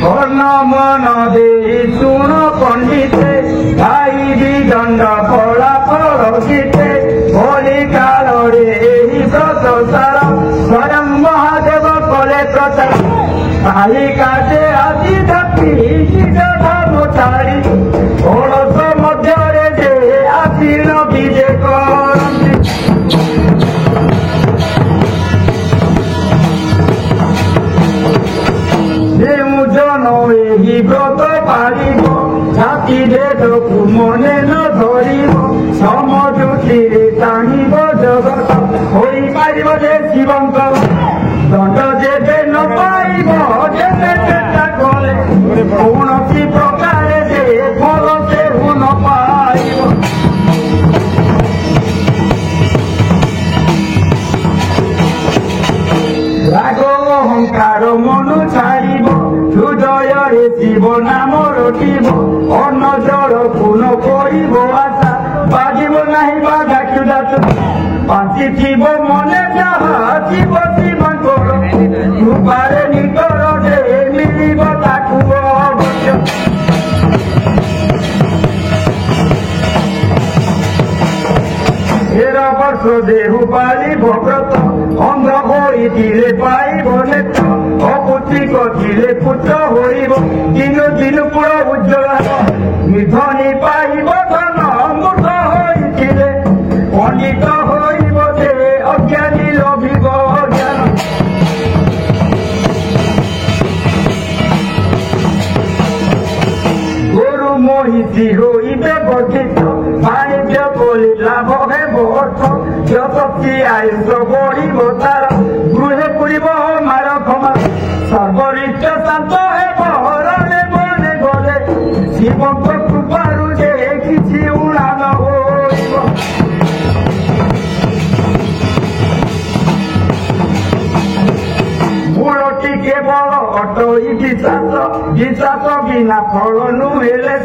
मन दे शुण पंडिते खाइबी दंड फलाफल गीते होली काल व्रत सार स्वयं महादेव कले प्रचार कालिका से आदि धपी धर्म छाड़ी ओड़स मध्य आसीन विजय करती जन यही व्रत पाड़ छाती देशकू मने न धर समझुति चाहब जगत हो पार शिवंक दंड जेबे न पाइब जेबे चेष्टा कले कौन प्रकार से फल से न पाइब राग अहंकार मन छाड़ हृदय शिव नाम रखिब अन्न जल पूर्ण करिब आशा बाजिब नहीं बाधा क्षुदा बांची थीब मने जहा शिव शिवंकर कृपारे निकर जे मिलिब ताकू अवश्य वर्ष देहु पाली भव्रत अंध होइले पाइब नेत्र अपुत्रिक थिले पुत्र होइब दिन दिन पुर उज्ज्वल निधनी पाइब धन मूर्ख होइले पंडित होइब जे अज्ञानी लभिब ज्ञान गुरु मोहिती होइबे वर्धित वाणिज्य बोली लाभ हेब अर्थ जपति आयुष बढ़िब तार गृहे पुरीब मार क्षमा सर्वरिष्ट शांत हेब रणे बने गले शिवंक कृपारु जे किछि उड़ान होइब मूलटी केवल अटई विश्वास बिना फल नुहेले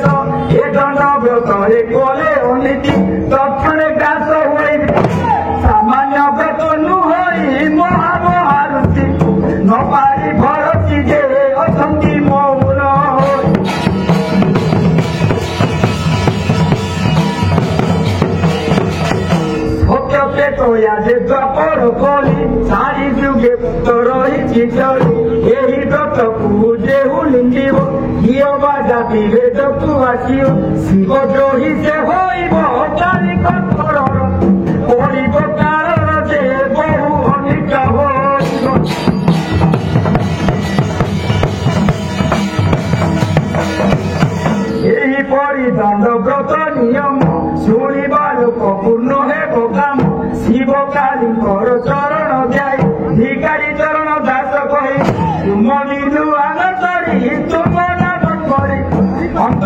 ए दंड व्रत कले अनीति तक्षणे ग्रास हुए सामान्य व्रत नुहई महामहारुचि न पारी भरती जे अछंती मौन सत्य तया जे द्वापर कली सारी जुगे रही यही व्रत को जेहू लिंगिब हिय बाजा वेद तू आसियो शिव द्रोही से होइब तारिक तरर पड़िब कारण जे बहु अनिष्ट होइब यही परि दंड व्रत नियम शुणिबा लोक पूर्ण हेब काम शिव कालीकर चरण ध्याय भिखारी चरण दास कहे तुम नीलु आन करी तुम नाम करी अंत